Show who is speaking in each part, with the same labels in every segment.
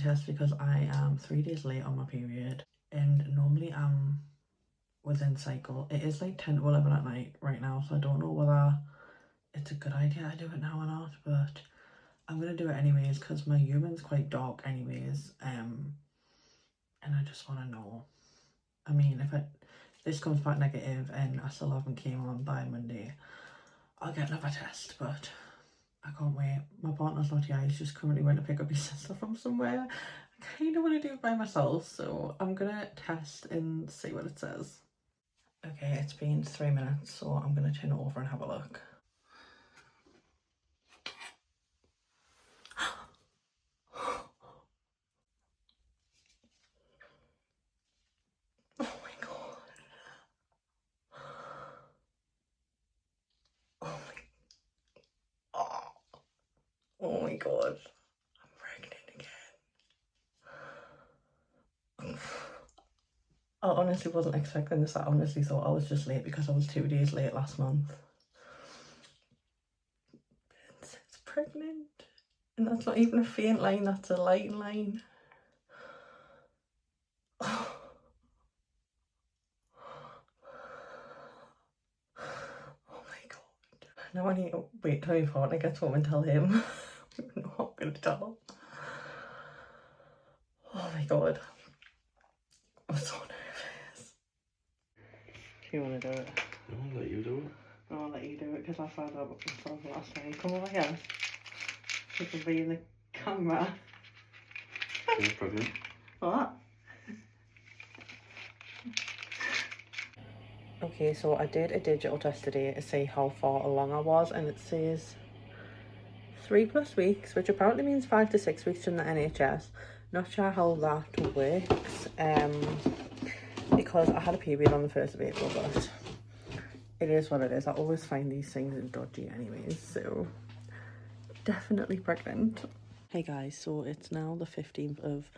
Speaker 1: test because I am 3 days late on my period, and normally I'm within cycle. It is like 10 to 11 at night right now, so I don't know whether it's a good idea I do it now or not, but I'm gonna do it anyways because my urine is quite dark anyways, and I just want to know. I mean, if this comes back negative and I still haven't came on by Monday, I'll get another test, but I can't wait. My partner's not here, he's just currently went to pick up his sister from somewhere. I kind of want to do it by myself, so I'm gonna test and see what it says. Okay, it's been 3 minutes, so I'm gonna turn it over and have a look. Oh my god. Oh my god. I'm pregnant again. I honestly wasn't expecting this. I honestly thought I was just late because I was 2 days late last month. It's pregnant. And that's not even a faint line, that's a light line. Oh my god. Now I need to wait till my partner gets home and tell him. No, I'm gonna tell. Oh my god. I'm so nervous. Do you want to do it?
Speaker 2: No, I'll let you do it.
Speaker 1: I'll let you do it because I found out myself last time. Come over here. You can be in the camera.
Speaker 2: You're pregnant.
Speaker 1: What? Okay, so I did a digital test today to see how far along I was, and it says 3+ weeks, which apparently means 5 to 6 weeks from the NHS. Not sure how that works, because I had a period on the 1st of April, but it is what it is. I always find these things dodgy anyways, so definitely pregnant. Hey guys, so it's now the 15th of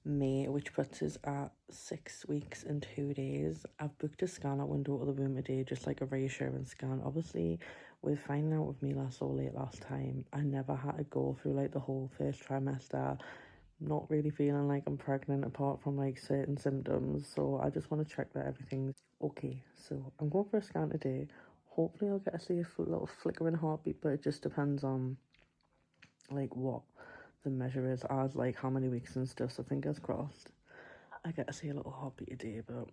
Speaker 1: May, which puts us at 6 weeks and 2 days. I've booked a scan at window to the room today, just like a reassurance scan. Obviously, with finding out with me so late last time, I never had to go through like the whole first trimester. Not really feeling like I'm pregnant apart from like certain symptoms, so I just want to check that everything's okay. So I'm going for a scan today. Hopefully I'll get to see a little flickering heartbeat, but it just depends on like what the measure is as like how many weeks and stuff, so fingers crossed I get to see a little heartbeat a day, but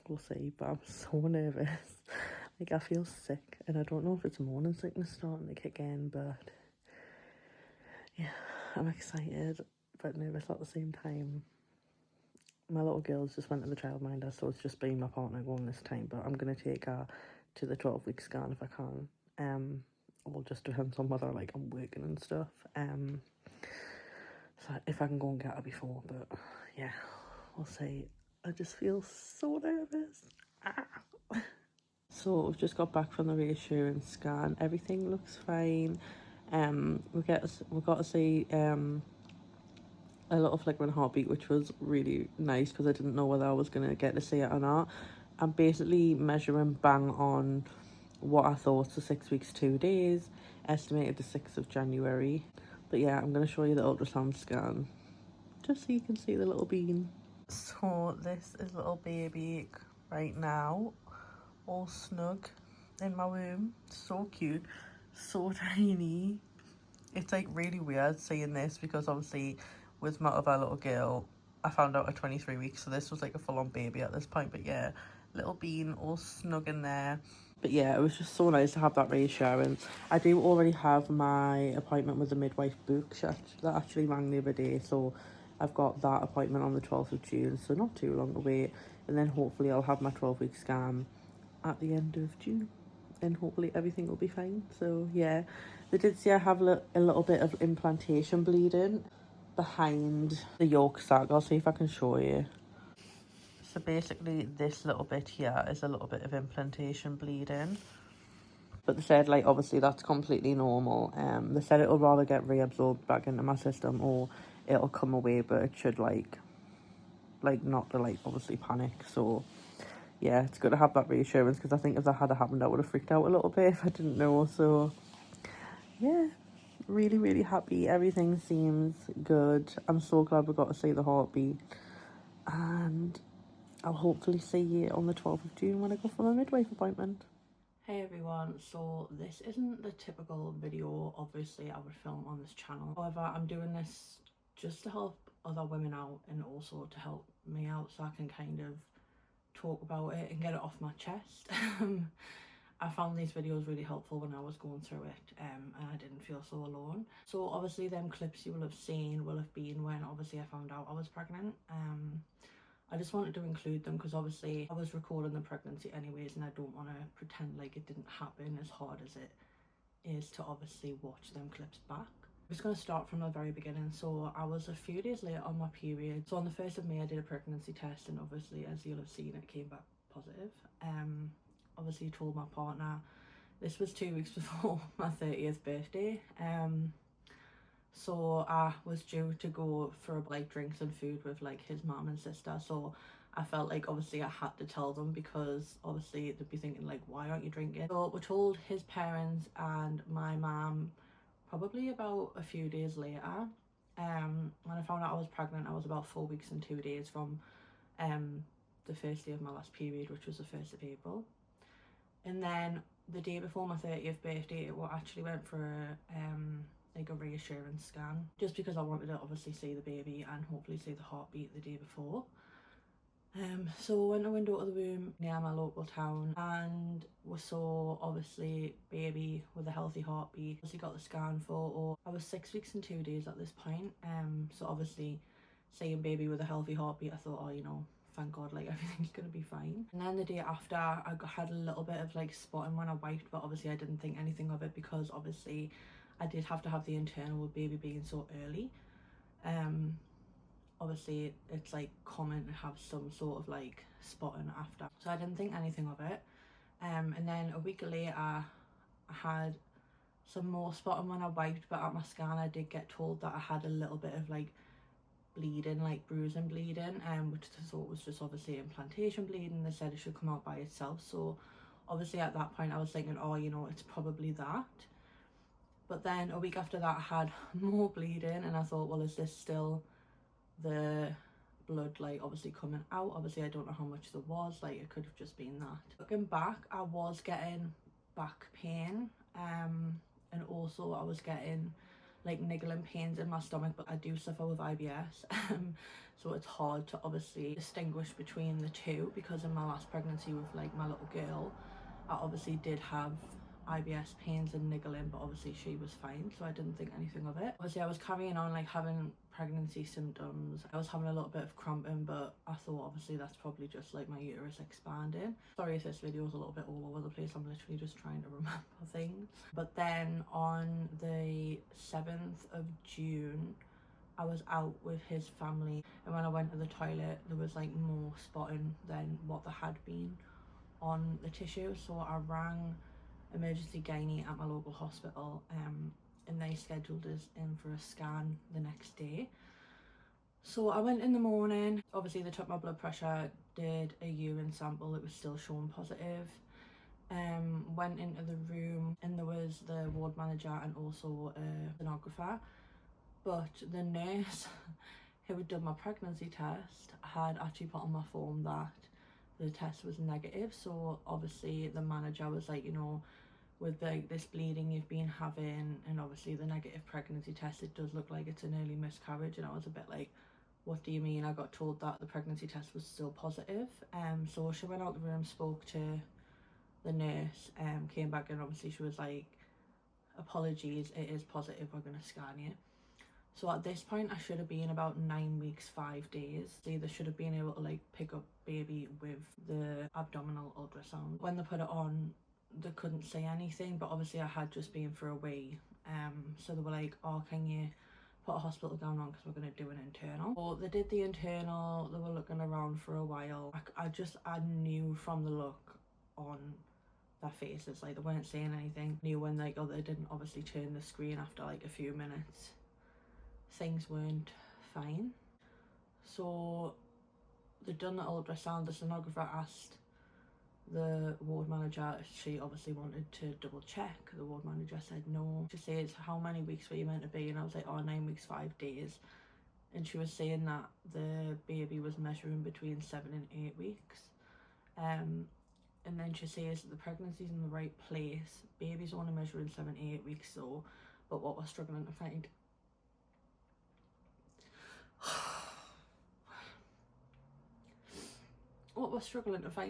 Speaker 1: we'll see. But I'm so nervous. Like I feel sick and I don't know if it's morning sickness starting to kick in, but yeah, I'm excited but nervous at the same time. My little girls just went to the childminder, so it's just been my partner going this time, but I'm gonna take her to the 12-week scan if I can. All just depends on whether like I'm working and stuff. So if I can go and get her before, but yeah, we'll see. I just feel so nervous. So we've just got back from the reassurance scan. Everything looks fine. We got to see a little flickering heartbeat, which was really nice because I didn't know whether I was gonna get to see it or not. I'm basically measuring bang on what I thought, so 6 weeks 2 days, estimated the 6th of January. But yeah, I'm going to show you the ultrasound scan just so you can see the little bean. So this is little baby right now, all snug in my womb. So cute, so tiny. It's like really weird seeing this because obviously with my other little girl, I found out at 23 weeks, so this was like a full-on baby at this point. But yeah, little bean all snug in there. But yeah, it was just so nice to have that reassurance. I do already have my appointment with the midwife booked. That actually rang the other day, so I've got that appointment on the 12th of June, so not too long to wait. And then hopefully I'll have my 12-week scan at the end of June, and hopefully everything will be fine. So yeah, they did say I have a little bit of implantation bleeding behind the yolk sac. I'll see if I can show you. So basically this little bit here is a little bit of implantation bleeding. But they said like obviously that's completely normal. They said it'll rather get reabsorbed back into my system or it'll come away, but it should like not to like obviously panic. So yeah, it's good to have that reassurance because I think if that had happened I would have freaked out a little bit if I didn't know. So yeah, really, really happy. Everything seems good. I'm so glad we got to see the heartbeat. And I'll hopefully see you on the 12th of June when I go for my midwife appointment. Hey everyone, so this isn't the typical video obviously I would film on this channel. However, I'm doing this just to help other women out and also to help me out so I can kind of talk about it and get it off my chest. I found these videos really helpful when I was going through it, and I didn't feel so alone. So obviously them clips you will have seen will have been when obviously I found out I was pregnant. I just wanted to include them because obviously I was recording the pregnancy anyways, and I don't want to pretend like it didn't happen, as hard as it is to obviously watch them clips back. I'm just going to start from the very beginning. So I was a few days late on my period. So on the 1st of May I did a pregnancy test, and obviously as you'll have seen it came back positive. Obviously told my partner. This was 2 weeks before my 30th birthday. So I was due to go for like drinks and food with like his mum and sister, so I felt like obviously I had to tell them because obviously they'd be thinking like, why aren't you drinking? So we told his parents and my mum probably about a few days later. When I found out I was pregnant, I was about 4 weeks and 2 days from the first day of my last period, which was the 1st of April. And then the day before my 30th birthday, we actually went for like a reassurance scan, just because I wanted to obviously see the baby and hopefully see the heartbeat the day before. So we went to window to the womb near my local town, and we saw obviously baby with a healthy heartbeat. Obviously got the scan photo. I was 6 weeks and 2 days at this point. So obviously seeing baby with a healthy heartbeat, I thought, oh, you know, thank God, like everything's gonna be fine. And then the day after, I had a little bit of like spotting when I wiped, but obviously I didn't think anything of it because obviously I did have to have the internal with baby being so early. Obviously it's like common to have some sort of like spotting after, so I didn't think anything of it. And then a week later I had some more spotting when I wiped, but at my scan I did get told that I had a little bit of like bleeding, like bruising bleeding, which I thought was just obviously implantation bleeding. They said it should come out by itself, so obviously at that point I was thinking, oh, you know, it's probably that. But then a week after that I had more bleeding, and I thought, well, is this still the blood like obviously coming out? Obviously I don't know how much there was, like it could have just been that. Looking back, I was getting back pain, and also I was getting like niggling pains in my stomach, but I do suffer with IBS, so it's hard to obviously distinguish between the two, because in my last pregnancy with like my little girl, I obviously did have IBS pains and niggling, but obviously she was fine, so I didn't think anything of it. Obviously I was carrying on like having pregnancy symptoms. I was having a little bit of cramping, but I thought obviously that's probably just like my uterus expanding. Sorry if this video is a little bit all over the place, I'm literally just trying to remember things. But then on the 7th of June I was out with his family, and when I went to the toilet there was like more spotting than what there had been on the tissue, so I rang emergency gynae at my local hospital, and they scheduled us in for a scan the next day. So I went in the morning. Obviously they took my blood pressure, did a urine sample, it was still showing positive. Went into the room and there was the ward manager and also a sonographer, but the nurse who had done my pregnancy test had actually put on my form that the test was negative. So obviously the manager was like, you know, with like this bleeding you've been having and obviously the negative pregnancy test, it does look like it's an early miscarriage. And I was a bit like, what do you mean? I got told that the pregnancy test was still positive. So she went out the room, spoke to the nurse, came back, and obviously she was like, apologies, it is positive, we're going to scan you. So at this point I should have been about 9 weeks 5 days. They should have been able to like pick up baby with the abdominal ultrasound. When they put it on they couldn't say anything, but obviously I had just been for a wee, so they were like, oh, can you put a hospital gown on because we're going to do an internal. So they did the internal. They were looking around for a while. I knew from the look on their faces, like they weren't saying anything. Knew when like, oh, they didn't obviously turn the screen after like a few minutes, things weren't fine. So they'd done the ultrasound. The sonographer asked the ward manager, she obviously wanted to double check. The ward manager said no. She says, how many weeks were you meant to be? And I was like, oh, 9 weeks 5 days. And she was saying that the baby was measuring between 7 and 8 weeks. And then she says that the pregnancy's in the right place. Baby's only measuring 7 to 8 weeks though. But what we're struggling to find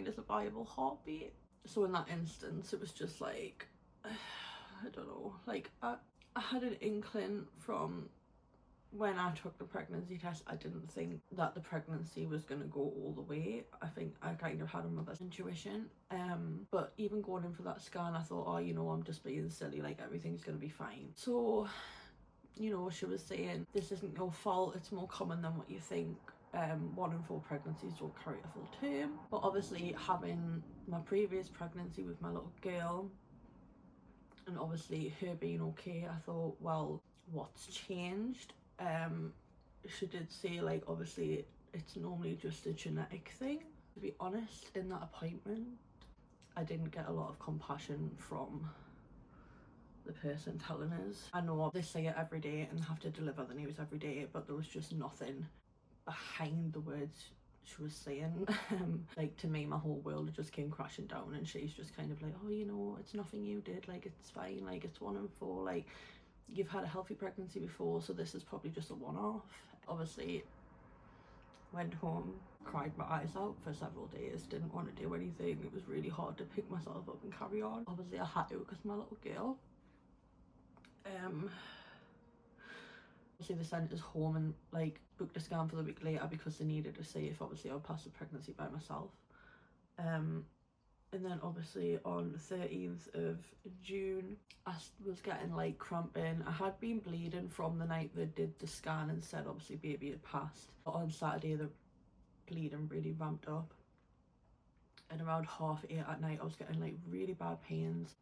Speaker 1: is a viable heartbeat. So in that instance, it was just like, I don't know, like I had an inkling from when I took the pregnancy test. I didn't think that the pregnancy was going to go all the way. I think I kind of had a mother's intuition. But even going in for that scan, I thought, oh, you know, I'm just being silly, like everything's going to be fine. So, you know, she was saying, this isn't your fault, it's more common than what you think. 1 in 4 pregnancies don't carry a full term. But obviously having my previous pregnancy with my little girl, and obviously her being okay, I thought, well, what's changed? She did say, like, obviously it's normally just a genetic thing. To be honest, in that appointment, I didn't get a lot of compassion from the person telling us. I know they say it every day and have to deliver the news every day, but there was just nothing behind the words she was saying. Like, to me, my whole world just came crashing down, and she's just kind of like, oh, you know, it's nothing you did, like, it's fine, like, it's 1 in 4, like, you've had a healthy pregnancy before, so this is probably just a one-off. Obviously went home, cried my eyes out for several days, didn't want to do anything. It was really hard to pick myself up and carry on. Obviously I had to because my little girl. Obviously they sent us home and like booked a scan for the week later because they needed to see if obviously I would pass the pregnancy by myself. And then obviously on the 13th of June, I was getting like cramping. I had been bleeding from the night they did the scan and said obviously baby had passed. But on Saturday the bleeding really ramped up. And around 8:30 at night I was getting like really bad pains.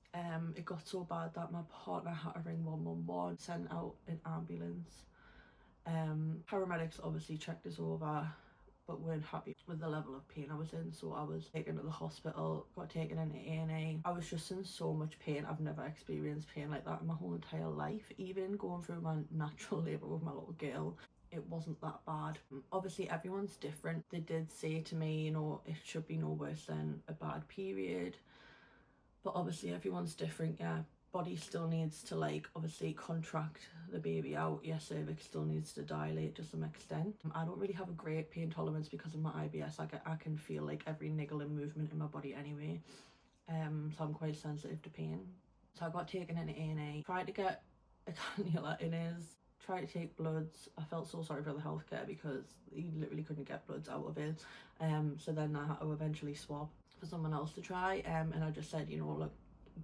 Speaker 1: It got so bad that my partner had to ring 111, send out an ambulance. Paramedics obviously checked us over, but weren't happy with the level of pain I was in, so I was taken to the hospital, got taken into A&E. I was just in so much pain. I've never experienced pain like that in my whole entire life. Even going through my natural labour with my little girl, it wasn't that bad. Obviously everyone's different. They did say to me, you know, it should be no worse than a bad period, but obviously everyone's different. Yeah, body still needs to like obviously contract the baby out. Your cervix still needs to dilate to some extent. I don't really have a great pain tolerance because of my IBS. I can feel like every niggle and movement in my body anyway, so I'm quite sensitive to pain. So I got taken into A&E, tried to get a cannula in his, tried to take bloods. I felt so sorry for the healthcare because he literally couldn't get bloods out of it. So then I had to eventually swap for someone else to try, and I just said, you know, look,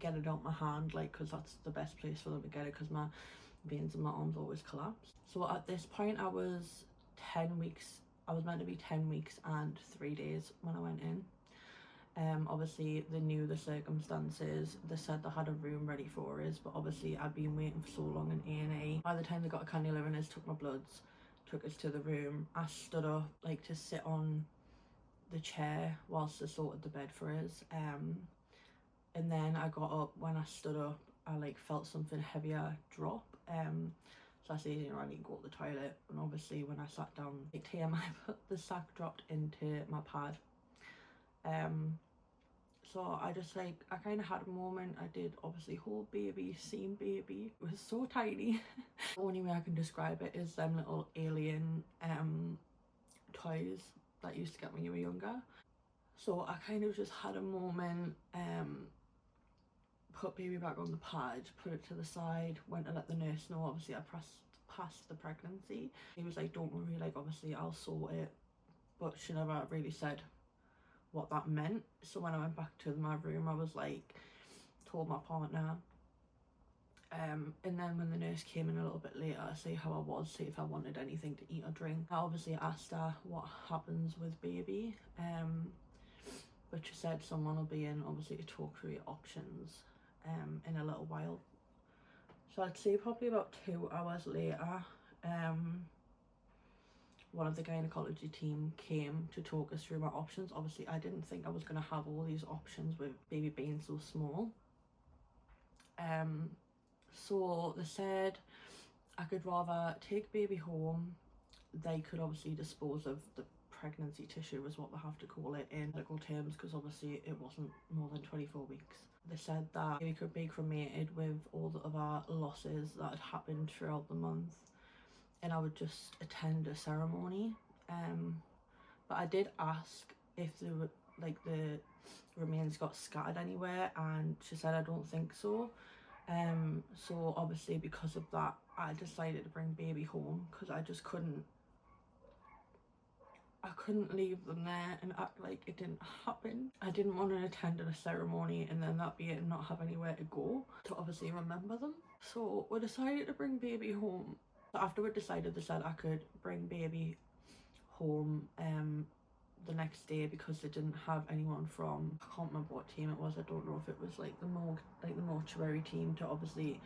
Speaker 1: get it out my hand, like, because that's the best place for them to get it, because my veins in my arms always collapse. So at this point I was 10 weeks. I was meant to be 10 weeks and 3 days when I went in. Obviously they knew the circumstances. They said they had a room ready for us, but obviously I'd been waiting for so long in A&E. By the time they got a cannula in us, took my bloods, took us to the room, I stood up like to sit on the chair whilst they sorted the bed for us. And then I got up. When I stood up, I like felt something heavier drop. So I said, you know, I need to go to the toilet. And obviously when I sat down, like TMI, but the sack dropped into my pad. So I just like, I kind of had a moment. I did obviously hold baby, seen baby. It was so tiny. The only way I can describe it is them little alien toys that you used to get when you were younger. So I kind of just had a moment, put baby back on the pad, put it to the side, went to let the nurse know obviously I passed the pregnancy. He was like, don't worry, like obviously I'll sort it, but she never really said what that meant. So when I went back to my room, I was like, told my partner, and then when the nurse came in a little bit later to see how I was, see if I wanted anything to eat or drink, I obviously asked her what happens with baby, but she said someone will be in obviously to talk through your options in a little while. So I'd say probably about 2 hours later, one of the gynecology team came to talk us through my options. Obviously I didn't think I was going to have all these options with baby being so small. So they said I could rather take baby home. They could obviously dispose of the pregnancy tissue, is what they have to call it in medical terms, because obviously it wasn't more than 24 weeks. They said that baby could be cremated with all the other losses that had happened throughout the month, and I would just attend a ceremony. But I did ask if there were, like, the remains got scattered anywhere, and she said I don't think so. So obviously because of that I decided to bring baby home, because I just couldn't leave them there and act like it didn't happen. I didn't want to attend a ceremony and then that be it and not have anywhere to go to obviously remember them. So we decided to bring baby home. After we decided, they said I could bring baby home the next day, because they didn't have anyone from, I can't remember what team it was, I don't know if it was like the morgue, like the mortuary team, to obviously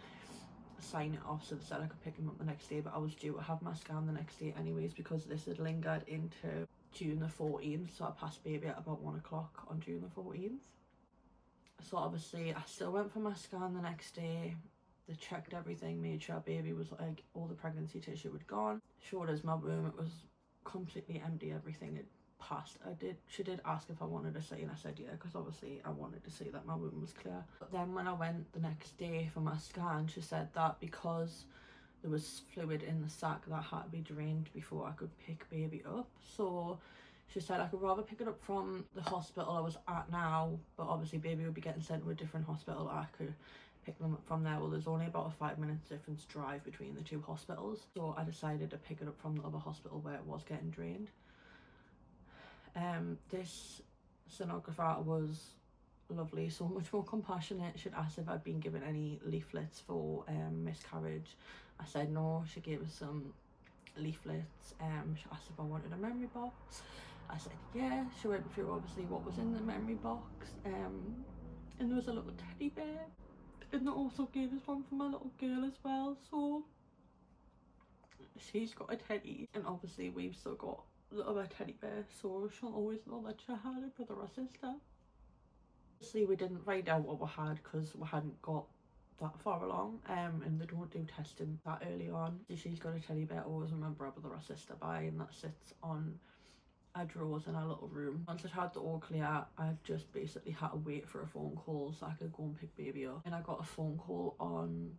Speaker 1: sign it off. So they said I could pick him up the next day, but I was due to have my scan the next day anyways, because this had lingered into June the 14th, so I passed baby at about 1 o'clock on June the 14th. So obviously I still went for my scan the next day. They checked everything, made sure baby was, like, all the pregnancy tissue had gone, showed us my womb, it was completely empty, everything had passed. She did ask if I wanted to see, and I said yeah, because obviously I wanted to see that my womb was clear. But then when I went the next day for my scan, she said that because there was fluid in the sac that had to be drained before I could pick baby up. So she said I could rather pick it up from the hospital I was at now, but obviously baby would be getting sent to a different hospital. I could pick them up from there. Well, there's only about a 5-minute difference drive between the two hospitals, so I decided to pick it up from the other hospital where it was getting drained. This sonographer was lovely, so much more compassionate. She'd asked if I'd been given any leaflets for miscarriage. I said no. She gave us some leaflets. She asked if I wanted a memory box. I said yeah. She went through obviously what was in the memory box, and there was a little teddy bear, and they also gave us one for my little girl as well. So she's got a teddy, and obviously we've still got the other teddy bear, so she'll always know that she had a brother or sister. Obviously we didn't find out what we had because we hadn't got that far along, and they don't do testing that early on. So she's got a teddy bear, always remember a brother or sister by, and that sits on our drawers in our little room. Once I'd had the all clear, I just basically had to wait for a phone call so I could go and pick baby up. And I got a phone call on,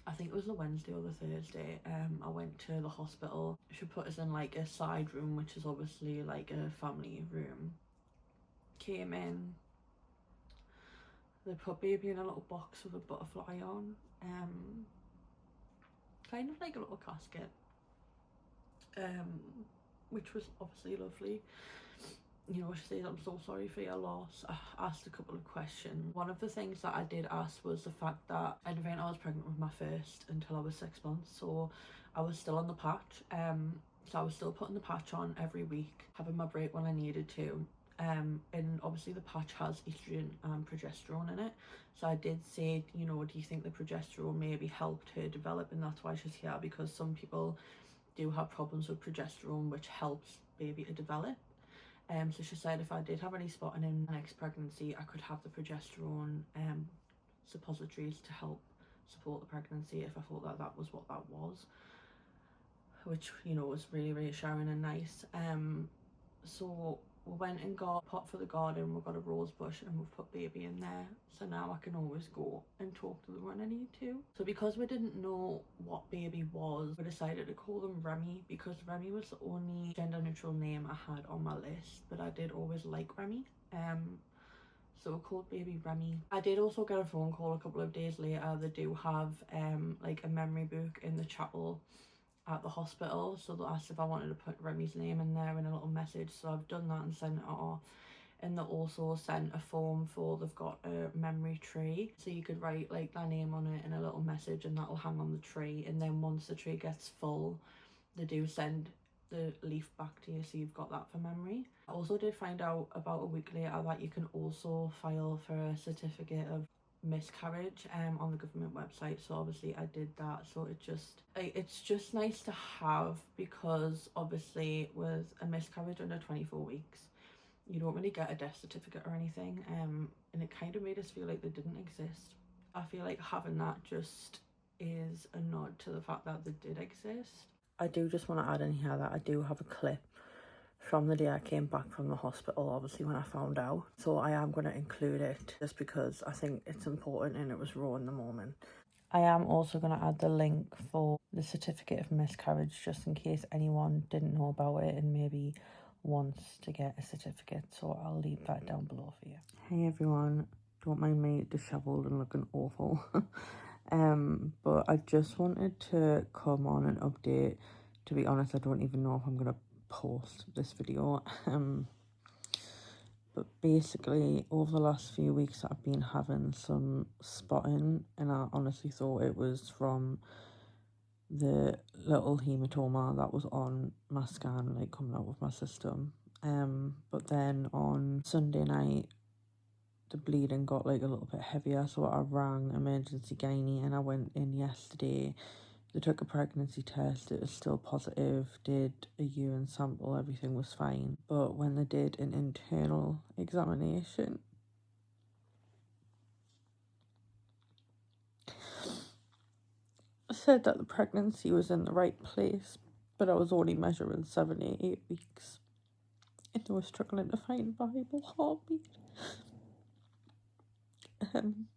Speaker 1: I think it was the Wednesday or the Thursday. I went to the hospital. She put us in like a side room, which is obviously like a family room. Came in, they put baby in a little box with a butterfly on, kind of like a little casket, which was obviously lovely. You know, she says, I'm so sorry for your loss. I asked a couple of questions. One of the things that I did ask was the fact that I didn't think I was pregnant with my first until I was 6 months, so I was still on the patch. So I was still putting the patch on every week, having my break when I needed to. And obviously the patch has estrogen and progesterone in it. So I did say, you know, do you think the progesterone maybe helped her develop? And that's why she's here, because some people do have problems with progesterone, which helps baby to develop. So she said if I did have any spotting in my next pregnancy, I could have the progesterone suppositories to help support the pregnancy if I thought that that was what that was, which, you know, was really reassuring and nice. So we went and got a pot for the garden, we got a rose bush, and we've put baby in there, so now I can always go and talk to them when I need to. So because we didn't know what baby was, we decided to call them Remy, because Remy was the only gender neutral name I had on my list, but I did always like Remy. So we called baby Remy. I did also get a phone call a couple of days later. They do have like a memory book in the chapel at the hospital, so they asked if I wanted to put Remy's name in there in a little message, so I've done that and sent it off. And they also sent a form for, they've got a memory tree, so you could write like their name on it in a little message, and that'll hang on the tree. And then once the tree gets full, they do send the leaf back to you, so you've got that for memory. I also did find out about a week later that you can also file for a certificate of Miscarriage on the government website, so obviously I did that. So it's just nice to have, because obviously with a miscarriage under 24 weeks you don't really get a death certificate or anything, and it kind of made us feel like they didn't exist. I feel like having that just is a nod to the fact that they did exist. I do just want to add in here that I do have a clip from the day I came back from the hospital, obviously when I found out, so I am going to include it just because I think it's important and it was raw in the moment. I am also going to add the link for the certificate of miscarriage just in case anyone didn't know about it and maybe wants to get a certificate, so I'll leave that down below for you. Hey everyone, don't mind me dishevelled and looking awful. But I just wanted to come on and update. To be honest, I don't even know if I'm gonna post this video. But basically over the last few weeks I've been having some spotting, and I honestly thought it was from the little hematoma that was on my scan, like coming out of my system. But then on Sunday night the bleeding got like a little bit heavier, so I rang emergency gynae and I went in yesterday. They took a pregnancy test, it was still positive, did a urine sample, everything was fine. But when they did an internal examination, said that the pregnancy was in the right place, but I was only measuring 7 or 8 weeks. And they were struggling to find a viable heartbeat.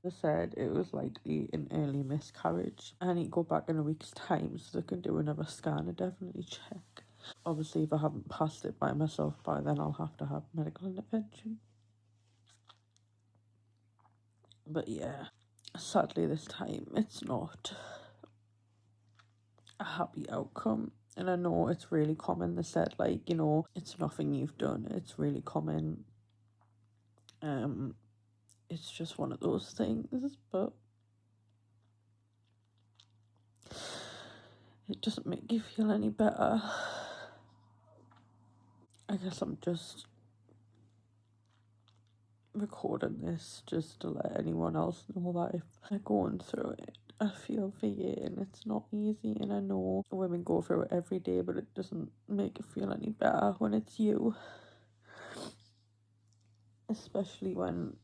Speaker 1: They said it was likely an early miscarriage. I need to go back in a week's time so they can do another scan and definitely check. Obviously, if I haven't passed it by myself by then, I'll have to have medical intervention. But yeah, sadly this time it's not a happy outcome. And I know it's really common. They said, like, you know, it's nothing you've done, it's really common. It's just one of those things, but it doesn't make you feel any better. I guess I'm just recording this just to let anyone else know that if they're going through it, I feel for you, and it's not easy, and I know women go through it every day, but it doesn't make it feel any better when it's you. Especially when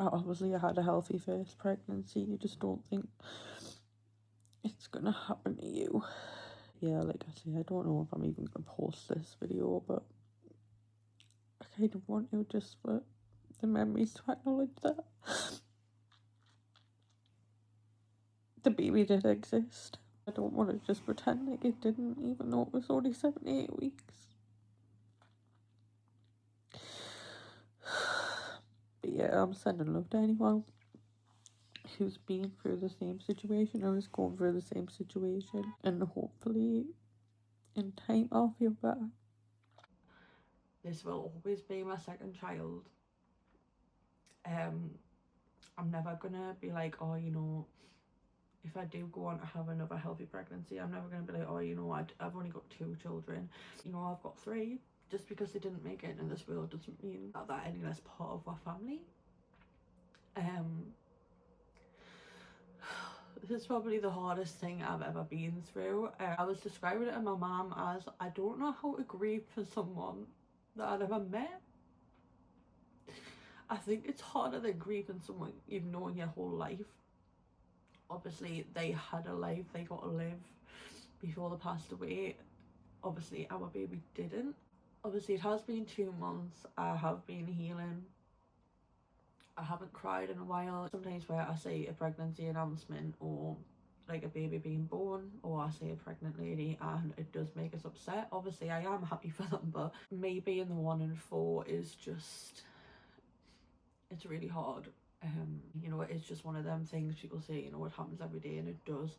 Speaker 1: obviously I had a healthy first pregnancy, you just don't think it's gonna happen to you. Yeah, like I say, I don't know if I'm even gonna post this video, but I kind of want to, just for the memories, to acknowledge that the baby did exist. I don't want to just pretend like it didn't, even though it was only 7 or 8 weeks. But yeah, I'm sending love to anyone who's been through the same situation or is going through the same situation, and hopefully in time I'll feel better. This will always be my second child. I'm never gonna be like, oh, you know, if I do go on to have another healthy pregnancy, I'm never gonna be like, oh, you know, I've only got 2 children, you know, I've got 3. Just because they didn't make it in this world doesn't mean that they're any less part of our family. This is probably the hardest thing I've ever been through. I was describing it to my mum as, I don't know how to grieve for someone that I never met. I think it's harder than grieving someone you've known your whole life. Obviously they had a life, they got to live before they passed away. Obviously our baby didn't. Obviously it has been 2 months, I have been healing. I haven't cried in a while. Sometimes where I say a pregnancy announcement or like a baby being born, or I say a pregnant lady, and it does make us upset. Obviously I am happy for them, but me being the 1 in 4 is just, it's really hard. You know, it's just one of them things. People say, you know, it happens every day, and it does.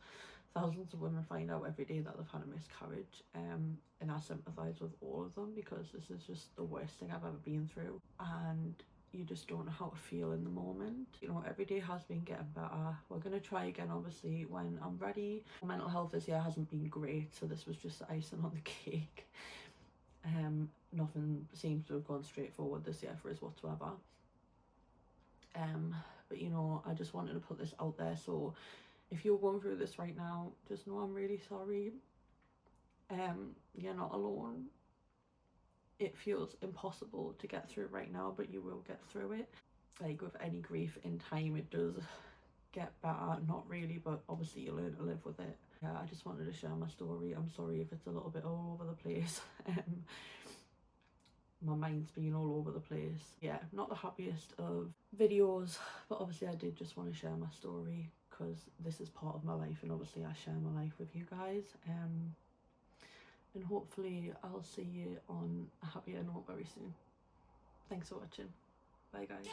Speaker 1: Thousands of women find out every day that they've had a miscarriage, and I sympathise with all of them, because this is just the worst thing I've ever been through, and you just don't know how to feel in the moment. You know, every day has been getting better. We're gonna try again obviously when I'm ready. Mental health this year hasn't been great, so this was just icing on the cake. Nothing seems to have gone straight forward this year for us whatsoever. But you know, I just wanted to put this out there, so if you're going through this right now, just know I'm really sorry. You're not alone. It feels impossible to get through right now, but you will get through it. Like with any grief in time, it does get better. Not really, but obviously you learn to live with it. Yeah, I just wanted to share my story. I'm sorry if it's a little bit all over the place. My mind's been all over the place. Yeah, not the happiest of videos, but obviously I did just want to share my story because this is part of my life, and obviously I share my life with you guys. And hopefully I'll see you on a happier note very soon. Thanks for watching. Bye guys.